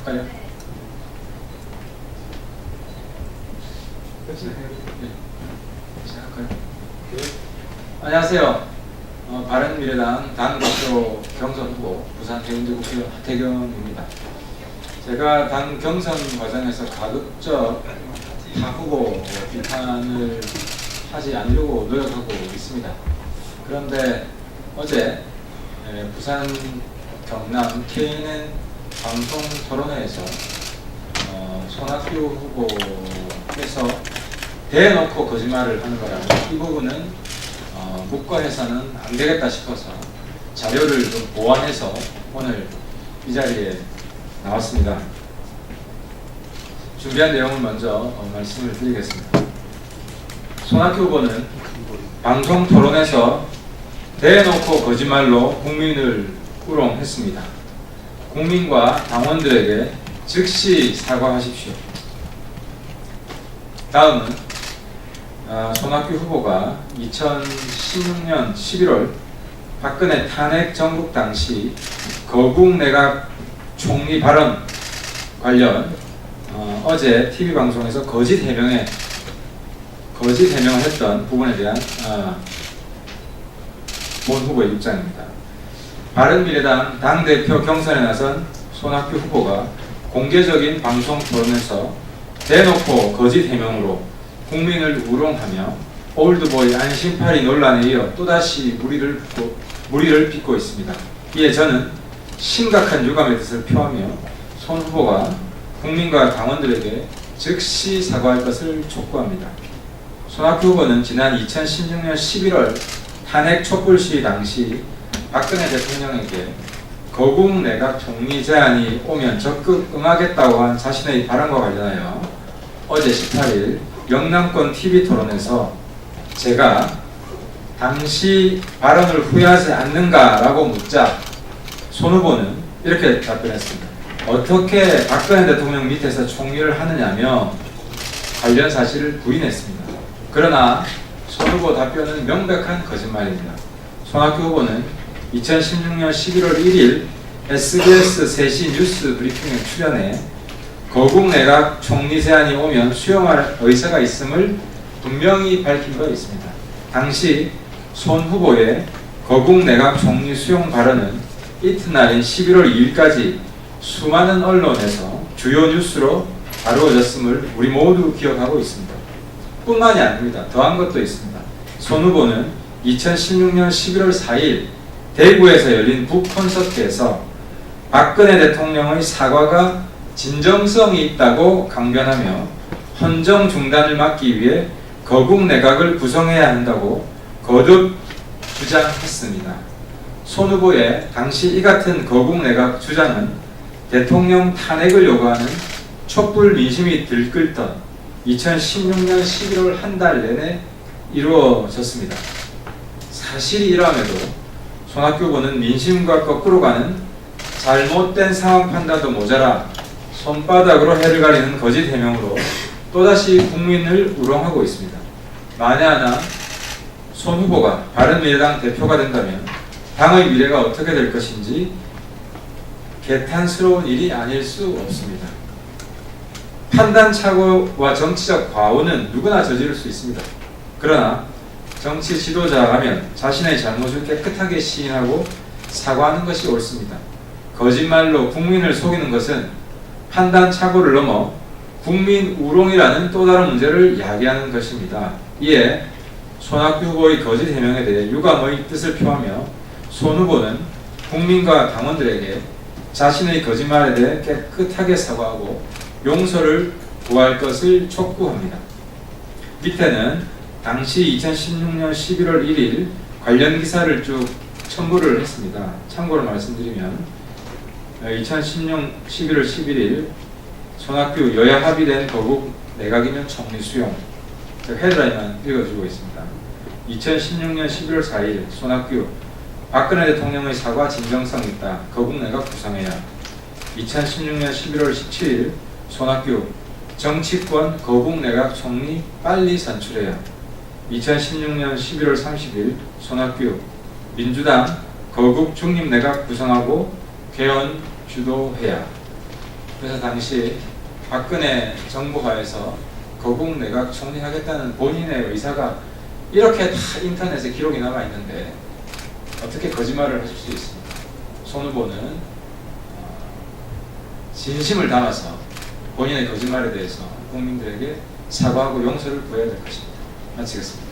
할까요? 시작할까요? 안녕하세요. 바른미래당 당대표 경선 후보 부산 해운대국회 하태경입니다. 제가 당 경선 과정에서 가급적 타 후보 비판을 하지 않으려고 노력하고 있습니다. 그런데 어제 부산 경남 KNN 방송 토론회에서 손학규 후보께서 대놓고 거짓말을 하는 거라면 이 부분은 묵과해서는 안 되겠다 싶어서 자료를 좀 보완해서 오늘 이 자리에 나왔습니다. 준비한 내용을 먼저 말씀을 드리겠습니다. 손학규 후보는 방송 토론에서 대놓고 거짓말로 국민을 우롱했습니다. 국민과 당원들에게 즉시 사과하십시오. 다음은 손학규 후보가 2016년 11월 박근혜 탄핵 정국 당시 거국 내각 총리 발언 관련 어제 TV방송에서 거짓 해명을 했던 부분에 대한 본 후보의 입장입니다. 바른미래당 당대표 경선에 나선 손학규 후보가 공개적인 방송 토론에서 대놓고 거짓 해명으로 국민을 우롱하며 올드보이 안심파리 논란에 이어 또다시 무리를 빚고 있습니다. 이에 저는 심각한 유감의 뜻을 표하며 손 후보가 국민과 당원들에게 즉시 사과할 것을 촉구합니다. 손학규 후보는 지난 2016년 11월 탄핵 촛불 시위 당시 박근혜 대통령에게 거국 내각 총리 제안이 오면 적극 응하겠다고 한 자신의 발언과 관련하여 어제 18일 영남권 TV 토론에서 제가 당시 발언을 후회하지 않는가라고 묻자 손 후보는 이렇게 답변했습니다. 어떻게 박근혜 대통령 밑에서 총리를 하느냐며 관련 사실을 부인했습니다. 그러나 손 후보 답변은 명백한 거짓말입니다. 손학규 후보는 2016년 11월 1일 SBS 3시 뉴스 브리핑에 출연해 거국 내각 총리 제안이 오면 수용할 의사가 있음을 분명히 밝힌 바 있습니다. 당시 손 후보의 거국 내각 총리 수용 발언은 이튿날인 11월 2일까지 수많은 언론에서 주요 뉴스로 다루어졌음을 우리 모두 기억하고 있습니다. 뿐만이 아닙니다. 더한 것도 있습니다. 손 후보는 2016년 11월 4일 대구에서 열린 북콘서트에서 박근혜 대통령의 사과가 진정성이 있다고 강변하며 헌정 중단을 막기 위해 거국 내각을 구성해야 한다고 거듭 주장했습니다. 손 후보의 당시 이 같은 거국 내각 주장은 대통령 탄핵을 요구하는 촛불 민심이 들끓던 2016년 11월 한 달 내내 이루어졌습니다. 사실이 이러함에도 손학규 후보는 민심과 거꾸로 가는 잘못된 상황 판단도 모자라 손바닥으로 해를 가리는 거짓 해명으로 또다시 국민을 우롱하고 있습니다. 만에 하나 손 후보가 바른미래당 대표가 된다면 당의 미래가 어떻게 될 것인지 개탄스러운 일이 아닐 수 없습니다. 판단 착오와 정치적 과오는 누구나 저지를 수 있습니다. 그러나 정치 지도자라면 자신의 잘못을 깨끗하게 시인하고 사과하는 것이 옳습니다. 거짓말로 국민을 속이는 것은 판단 착오를 넘어 국민 우롱이라는 또 다른 문제를 야기하는 것입니다. 이에 손학규 후보의 거짓 해명에 대해 유감의 뜻을 표하며 손 후보는 국민과 당원들에게 자신의 거짓말에 대해 깨끗하게 사과하고 용서를 구할 것을 촉구합니다. 밑에는 당시 2016년 11월 1일 관련 기사를 쭉 첨부를 했습니다. 참고로 말씀드리면 2016년 11월 11일 손학규 여야 합의된 거국 내각이면 총리 수용 헤드라인만 읽어주고 있습니다. 2016년 11월 4일 손학규 박근혜 대통령의 사과 진정성 있다. 거국 내각 구성해야. 2016년 11월 17일 손학규 정치권 거국 내각 총리 빨리 선출해야. 2016년 11월 30일 손학규 민주당 거국 중립 내각 구성하고 개헌 주도해야. 그래서 당시 박근혜 정부 하에서 거국 내각 총리하겠다는 본인의 의사가 이렇게 다 인터넷에 기록이 남아 있는데 어떻게 거짓말을 하실 수 있습니까? 손 후보는 진심을 담아서 본인의 거짓말에 대해서 국민들에게 사과하고 용서를 구해야 될 것입니다. 마치겠습니다.